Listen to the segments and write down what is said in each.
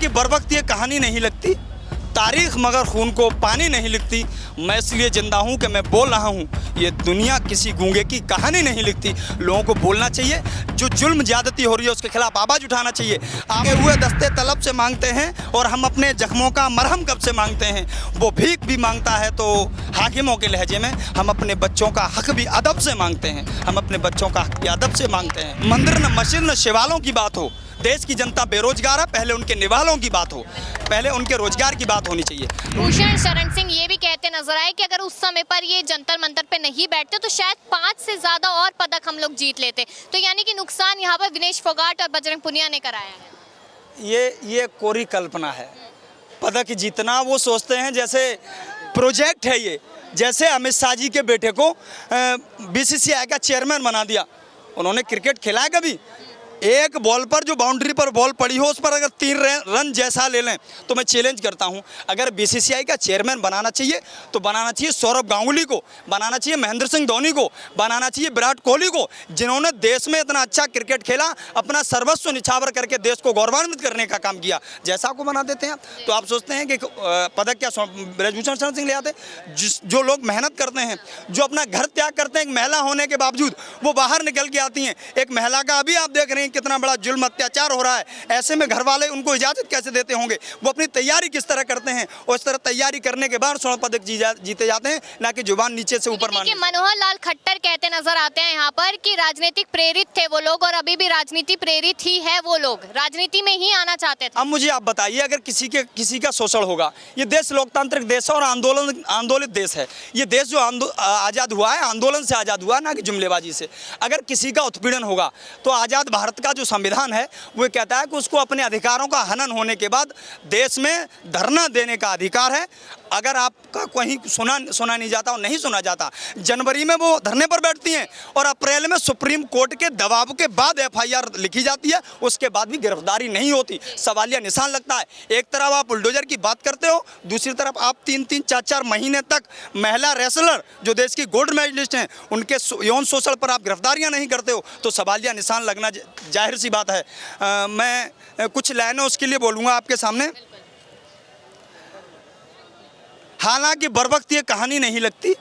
हालांकि बर वक्त ये कहानी नहीं लगती, तारीख मगर खून को पानी नहीं लिखती। मैं इसलिए जिंदा हूँ कि मैं बोल रहा हूँ, ये दुनिया किसी गूंगे की कहानी नहीं लिखती। लोगों को बोलना चाहिए, जो जुल्म ज्यादती हो रही है उसके खिलाफ आवाज़ उठाना चाहिए। आगे हुए दस्ते तलब से मांगते हैं और हम अपने जख्मों का मरहम कब से मांगते हैं। वो भीख भी मांगता है तो हाकिमों के लहजे में, हम अपने बच्चों का हक भी अदब से मांगते हैं। हम अपने बच्चों का हक भी अदब से मांगते हैं। मंदिर न मस्जिद न शिवालों की बात हो, देश की जनता बेरोजगार है, पहले उनके निवालों की बात हो, पहले उनके रोजगार की बात होनी चाहिए। भूषण शरण सिंह ये भी कहते नजर आए कि अगर उस समय पर ये जंतर मंतर पे नहीं बैठते तो शायद 5 से ज्यादा और पदक हम लोग जीत लेते। तो यानी कि नुकसान यहाँ पर विनेश फोगाट और बजरंग पुनिया ने कराया है। ये कोरी कल्पना है। पदक जीतना वो सोचते हैं जैसे प्रोजेक्ट है ये, जैसे अमित शाह जी के बेटे को बीसीसीआई का चेयरमैन बना दिया। उन्होंने क्रिकेट खेला है कभी? एक बॉल पर जो बाउंड्री पर बॉल पड़ी हो उस पर अगर 3 रन जैसा ले लें तो मैं चैलेंज करता हूं, अगर बीसीसीआई का चेयरमैन बनाना चाहिए तो बनाना चाहिए सौरभ गांगुली को, बनाना चाहिए महेंद्र सिंह धोनी को, बनाना चाहिए विराट कोहली को, जिन्होंने देश में इतना अच्छा क्रिकेट खेला, अपना सर्वस्व निछावर करके देश को गौरवान्वित करने का काम किया। जैसा को बना देते हैं तो आप सोचते हैं कि पदक क्या ब्रजभूषण शरण सिंह ले आते? जो लोग मेहनत करते हैं, जो अपना घर त्याग करते हैं, एक महिला होने के बावजूद वो बाहर निकल के आती हैं। एक महिला का अभी आप देख रहे हैं कितना बड़ा जुल्म अत्याचार हो रहा है, ऐसे में घर वाले उनको इजाजत कैसे देते होंगे? वो अपनी तैयारी किस तरह करते हैं और इस तरह तैयारी करने के बाद स्वर्ण पदक जीते जाते हैं, ना कि जुबान नीचे से ऊपर मारने। मनोहर लाल खट्टर कहते नजर आते हैं यहाँ पर कि राजनीतिक प्रेरित थे वो लोग और अभी भी राजनीति प्रेरित ही है, वो लोग राजनीति में ही आना चाहते थे। अब मुझे आप बताइए, अगर किसी का शोषण होगा, ये देश लोकतांत्रिक देश है और आंदोलित देश है। ये देश जो आज़ाद हुआ है आंदोलन से आज़ाद हुआ, ना कि जुमलेबाजी से। अगर किसी का उत्पीड़न होगा तो आज़ाद भारत का जो संविधान है वो कहता है कि उसको अपने अधिकारों का हनन होने के बाद देश में धरना देने का अधिकार है। अगर आपका कहीं सुना नहीं जाता और नहीं सुना जाता, जनवरी में वो धरने पर बैठती हैं और अप्रैल में सुप्रीम कोर्ट के दबाव के बाद एफआईआर लिखी जाती है, उसके बाद भी गिरफ्तारी नहीं होती। सवालिया निशान लगता है। एक तरफ आप बुलडोजर की बात करते हो, दूसरी तरफ आप 3-3, 4-4 महीने तक महिला रेसलर जो देश की गोल्ड मेडलिस्ट हैं उनके यौन शोषण पर आप गिरफ्तारियां नहीं करते हो, तो सवालिया निशान लगना जाहिर सी बात है। मैं कुछ लाइनें उसके लिए बोलूँगा आपके सामने। हालांकि बर वक्त ये कहानी नहीं लगती,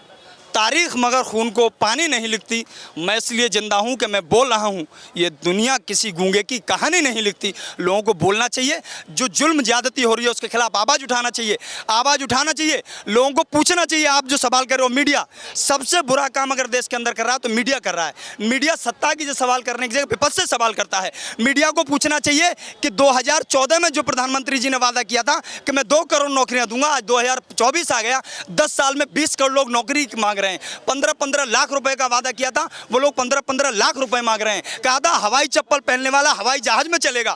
तारीख मगर खून को पानी नहीं लिखती। मैं इसलिए जिंदा हूँ कि मैं बोल रहा हूँ, ये दुनिया किसी गूंगे की कहानी नहीं लिखती। लोगों को बोलना चाहिए, जो जुल्म ज्यादती हो रही है उसके खिलाफ आवाज़ उठाना चाहिए, आवाज़ उठाना चाहिए। लोगों को पूछना चाहिए। आप जो सवाल कर रहे हो, मीडिया सबसे बुरा काम अगर देश के अंदर कर रहा है तो मीडिया कर रहा है। मीडिया सत्ता की जो सवाल करने की जगह विपक्ष से सवाल करता है। मीडिया को पूछना चाहिए कि 2014 में जो प्रधानमंत्री जी ने वादा किया था कि मैं 2 करोड़ नौकरियां दूंगा, आज 2024 आ गया, 10 साल में 20 करोड़ लोग नौकरी मांग रहे हैं। 15-15 लाख रुपए का वादा किया था, वो लोग 15-15 लाख रुपए मांग रहे हैं। कहा था हवाई चप्पल पहनने वाला हवाई जहाज में चलेगा।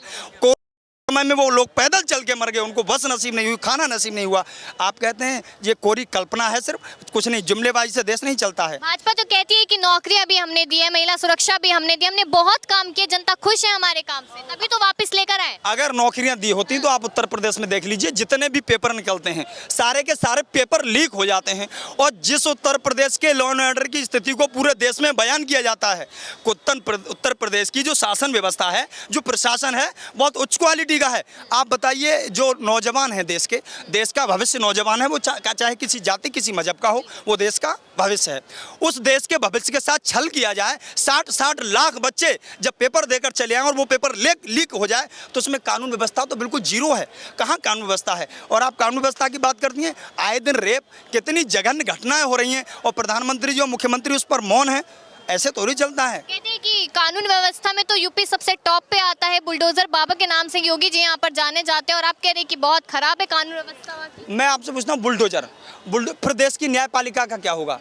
समय में वो लोग पैदल चल के मर गए, उनको बस नसीब नहीं हुई, खाना नसीब नहीं हुआ। आप कहते हैं ये कोरी कल्पना है, सिर्फ कुछ नहीं, जुमलेबाजी से देश नहीं चलता है। भाजपा तो कहती है कि नौकरियां भी हमने दी है, महिला सुरक्षा भी हमने दी, हमने बहुत काम किए, जनता खुश है हमारे काम से, तभी तो वापस लेकर आए। अगर नौकरियां दी होती तो आप उत्तर प्रदेश में देख लीजिए, जितने भी पेपर निकलते हैं सारे के सारे पेपर लीक हो जाते हैं। और जिस उत्तर प्रदेश के लॉ एंड ऑर्डर की स्थिति को पूरे देश में बयान किया जाता है, उत्तर प्रदेश की जो शासन व्यवस्था है, जो प्रशासन है, बहुत उच्च क्वालिटी का है। आप बताइए, जो नौजवान है देश का भविष्य नौजवान है, वो चाहे किसी जाति किसी मजहब का हो, वो देश का भविष्य है। उस देश के भविष्य के साथ छल किया जाए, 60 लाख बच्चे जब पेपर देकर चले आए और वो पेपर लीक हो जाए तो उसमें कानून व्यवस्था तो बिल्कुल जीरो है। कहाँ कानून व्यवस्था है? और आप कानून व्यवस्था की बात करती हैं, आए दिन रेप, कितनी जघन्य घटनाएं हो रही हैं और प्रधानमंत्री जो मुख्यमंत्री उस पर मौन है। ऐसे तो नहीं चलता है। कहते हैं कि कानून व्यवस्था में तो यूपी सबसे टॉप पे आता है, बुलडोजर बाबा के नाम से योगी जी यहाँ पर जाने जाते हैं, और आप कह रहे हैं कि बहुत खराब है कानून व्यवस्था। मैं आपसे पूछता हूँ, बुलडोजर प्रदेश की न्यायपालिका का क्या होगा?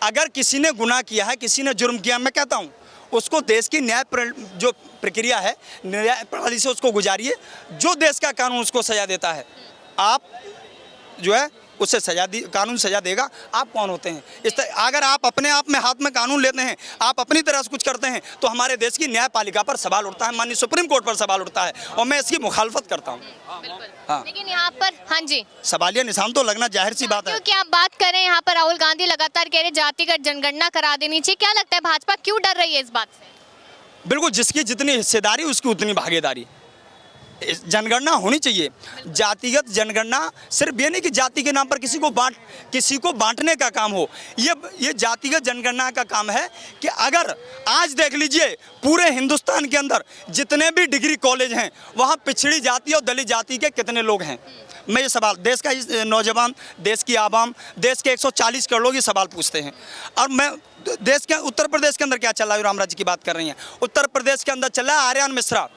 अगर किसी ने गुनाह किया है, किसी ने जुर्म किया, मैं कहता हूँ उसको देश की न्याय जो प्रक्रिया है, न्याय प्रणाली से उसको गुजारिए। जो देश का कानून उसको सजा देता है, आप जो है उससे कानून सजा देगा। आप कौन होते हैं? इस तरह अगर आप अपने आप में हाथ में कानून लेते हैं, आप अपनी तरह से कुछ करते हैं, तो हमारे देश की न्यायपालिका पर सवाल उठता है, माननीय सुप्रीम कोर्ट पर सवाल उठता है, और मैं इसकी मुखालफत करता हूँ। हाँ। लेकिन यहाँ पर हाँ जी, सवालिया निशान तो लगना जाहिर सी बात है। क्योंकि आप बात करें यहाँ पर राहुल गांधी लगातार कह रहे जातिगत जनगणना करा देनी चाहिए। क्या लगता है भाजपा क्यों डर रही है इस बात से? बिल्कुल, जिसकी जितनी हिस्सेदारी उसकी उतनी भागीदारी। जनगणना होनी चाहिए। जातिगत जनगणना सिर्फ ये नहीं कि जाति के नाम पर किसी को बांटने का काम हो। ये जातिगत जनगणना का काम है कि अगर आज देख लीजिए पूरे हिंदुस्तान के अंदर जितने भी डिग्री कॉलेज हैं वहाँ पिछड़ी जाति और दलित जाति के कितने लोग हैं। मैं ये सवाल देश का नौजवान, देश की आवाम, देश के 140 करोड़ लोग ये सवाल पूछते हैं। और मैं देश के उत्तर प्रदेश के अंदर क्या चल रहा है, रामराज की बात कर रही हैं, उत्तर प्रदेश के अंदर चल रहा है आर्यन मिश्रा,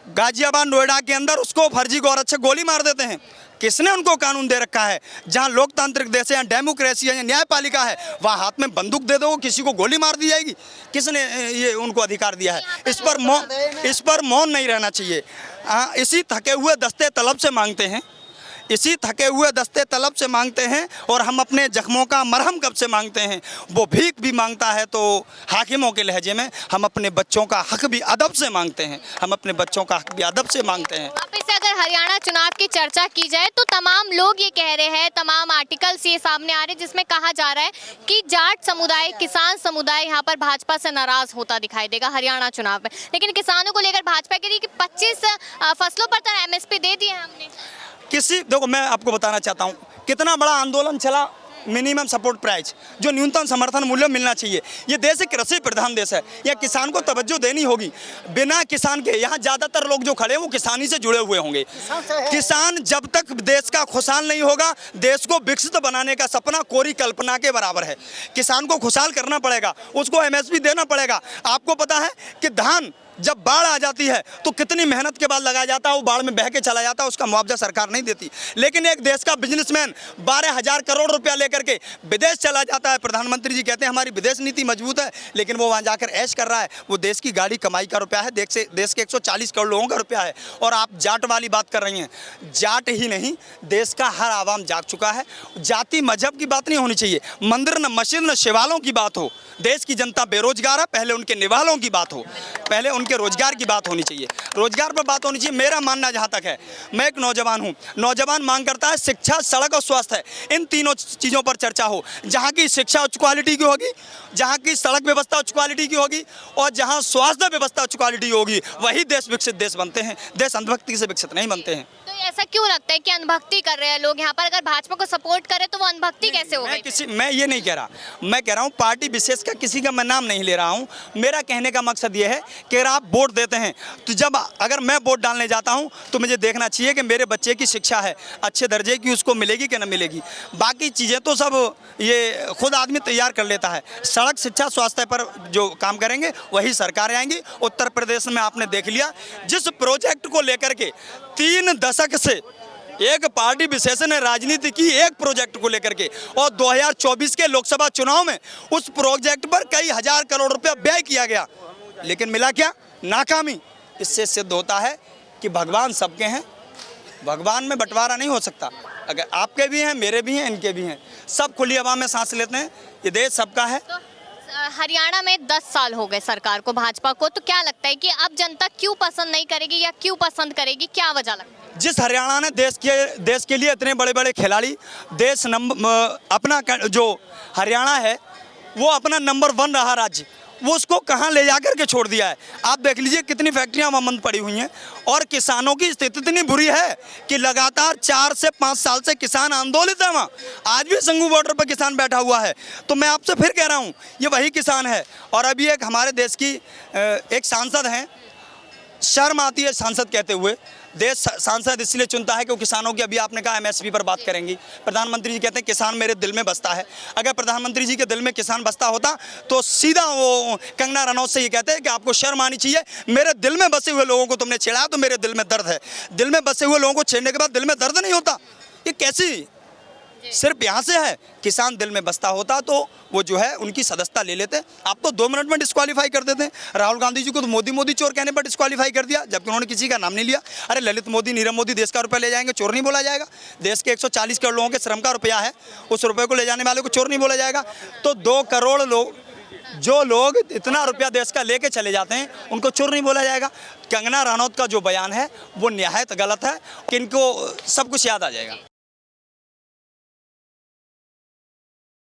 गाजियाबाद नोएडा के अंदर उसको फर्जी गौरक्षक गोली मार देते हैं। किसने उनको कानून दे रखा है? जहां लोकतांत्रिक देश है, डेमोक्रेसी है, न्यायपालिका है, वहां हाथ में बंदूक दे दो किसी को गोली मार दी जाएगी। किसने ये उनको अधिकार दिया है? इस पर मौन नहीं रहना चाहिए। इसी थके हुए दस्ते तलब से मांगते हैं, इसी थके हुए दस्ते तलब से मांगते हैं। और हम अपने जख्मों का मरहम कब से मांगते हैं? वो भीख भी मांगता है तो हाकिमों के लहजे में हम अपने बच्चों का हक भी अदब से मांगते हैं, हम अपने बच्चों का हक भी अदब से मांगते हैं। वापस से अगर हरियाणा चुनाव की चर्चा की जाए तो तमाम लोग ये कह रहे हैं, तमाम आर्टिकल्स ये सामने आ रहे हैं जिसमें कहा जा रहा है कि जाट समुदाय, किसान समुदाय यहाँ पर भाजपा से नाराज होता दिखाई देगा हरियाणा चुनाव में। लेकिन किसानों को लेकर भाजपा कह रही है कि 25 फसलों पर तो MSP दे दी है हमने। देखो मैं आपको बताना चाहता हूँ कितना बड़ा आंदोलन चला, मिनिमम सपोर्ट प्राइस जो न्यूनतम समर्थन मूल्य मिलना चाहिए। ये देश एक कृषि प्रधान देश है, या किसान को तवज्जो देनी होगी। बिना किसान के यहाँ ज़्यादातर लोग जो खड़े हैं वो किसानी से जुड़े हुए होंगे। किसान जब तक देश का खुशहाल नहीं होगा, देश को विकसित बनाने का सपना कोरी कल्पना के बराबर है। किसान को खुशहाल करना पड़ेगा, उसको MSP देना पड़ेगा। आपको पता है कि धान जब बाढ़ आ जाती है तो कितनी मेहनत के बाद लगाया जाता है, वो बाढ़ में बह के चला जाता है, उसका मुआवजा सरकार नहीं देती। लेकिन एक देश का बिजनेसमैन 12,000 करोड़ रुपया लेकर के विदेश चला जाता है। प्रधानमंत्री जी कहते हैं हमारी विदेश नीति मजबूत है, लेकिन वो वहाँ जाकर ऐश कर रहा है। वो देश की गाड़ी कमाई का रुपया है, देश के 140 करोड़ लोगों का रुपया है। और आप जाट वाली बात कर रही हैं, जाट ही नहीं देश का हर आवाम जाग चुका है। जाति मजहब की बात नहीं होनी चाहिए, मंदिर न मस्जिद न शिवालों की बात हो। देश की जनता बेरोजगार है, पहले उनके निवालों की बात हो, पहले उनके रोजगार की बात होनी चाहिए, रोजगार पर बात होनी चाहिए। मेरा मानना जहाँ तक है, मैं एक नौजवान हूँ, नौजवान मांग करता है शिक्षा, सड़क और स्वास्थ्य, इन तीनों चीज़ों पर चर्चा हो। जहाँ की शिक्षा उच्च क्वालिटी की होगी, जहाँ की सड़क व्यवस्था उच्च क्वालिटी की होगी और जहाँ स्वास्थ्य व्यवस्था उच्च क्वालिटी होगी, वही देश विकसित देश बनते हैं। देश अंधभक्ति से विकसित नहीं बनते हैं। तो ऐसा क्यों लगता है कि अनभक्ति कर रहे हैं लोग यहाँ पर? अगर भाजपा को सपोर्ट करे तो वो अनभक्ति कैसे हो गई? मैं ये नहीं कह रहा, मैं कह रहा हूँ पार्टी विशेष का किसी का मैं नाम नहीं ले रहा हूँ। मेरा कहने का मकसद ये है कि अगर आप वोट देते हैं तो अगर मैं वोट डालने जाता हूँ तो मुझे देखना चाहिए कि मेरे बच्चे की शिक्षा है अच्छे दर्जे की, उसको मिलेगी कि न मिलेगी। बाकी चीज़ें तो सब ये खुद आदमी तैयार कर लेता है। सड़क, शिक्षा, स्वास्थ्य पर जो काम करेंगे वही सरकारें आएंगी। उत्तर प्रदेश में आपने देख लिया, जिस प्रोजेक्ट को लेकर के 3 दशक से एक पार्टी विशेष ने राजनीति की, एक प्रोजेक्ट को लेकर के, और 2024 के लोकसभा चुनाव में उस प्रोजेक्ट पर कई हजार करोड़ रुपया व्यय किया गया, लेकिन मिला क्या? नाकामी। इससे सिद्ध होता है कि भगवान सबके हैं, भगवान में बंटवारा नहीं हो सकता। अगर आपके भी हैं, मेरे भी हैं, इनके भी हैं, सब खुली हवा में सांस लेते हैं। ये देश सबका है। तो हरियाणा में 10 साल हो गए सरकार को, भाजपा को, तो क्या लगता है कि अब जनता क्यों पसंद नहीं करेगी या क्यों पसंद करेगी? क्या वजह लगता है? जिस हरियाणा ने देश के लिए इतने बड़े बड़े खिलाड़ी, देश अपना जो हरियाणा है वो अपना नंबर 1 रहा राज्य, वो उसको कहाँ ले जाकर के छोड़ दिया है। आप देख लीजिए कितनी फैक्ट्रियां वहाँ बंद पड़ी हुई हैं, और किसानों की स्थिति इतनी बुरी है कि लगातार 4 से 5 साल से किसान आंदोलित है वहाँ। आज भी संगू बॉर्डर पर किसान बैठा हुआ है। तो मैं आपसे फिर कह रहा हूँ, ये वही किसान है। और अभी एक हमारे देश की एक सांसद हैं, शर्म आती है सांसद कहते हुए। देश सांसद इसलिए चुनता है कि वो किसानों की, अभी आपने कहा MSP पर बात करेंगी, प्रधानमंत्री जी कहते हैं किसान मेरे दिल में बसता है। अगर प्रधानमंत्री जी के दिल में किसान बसता होता तो सीधा वो कंगना रनौत से ये कहते हैं कि आपको शर्म आनी चाहिए, मेरे दिल में बसे हुए लोगों को तुमने छेड़ा तो मेरे दिल में दर्द है। दिल में बसे हुए लोगों को छेड़ने के बाद दिल में दर्द नहीं होता, ये कैसी सिर्फ यहाँ से है? किसान दिल में बसता होता तो वो जो है उनकी सदस्यता ले लेते। आप तो 2 मिनट में डिस्क्वालीफाई कर देते हैं। राहुल गांधी जी को तो मोदी चोर कहने पर डिस्क्वालीफाई कर दिया, जबकि उन्होंने किसी का नाम नहीं लिया। अरे ललित मोदी, नीरव मोदी देश का रुपया ले जाएंगे, चोर नहीं बोला जाएगा? देश के 140 करोड़ लोगों के श्रम का रुपया है, उस रुपये को ले जाने वाले को चोर नहीं बोला जाएगा? तो 2 करोड़ लोग, जो लोग इतना रुपया देश का लेके चले जाते हैं, उनको चोर नहीं बोला जाएगा? कंगना रनौत का जो बयान है वो निहायत गलत है, कि इनको सब कुछ याद आ जाएगा।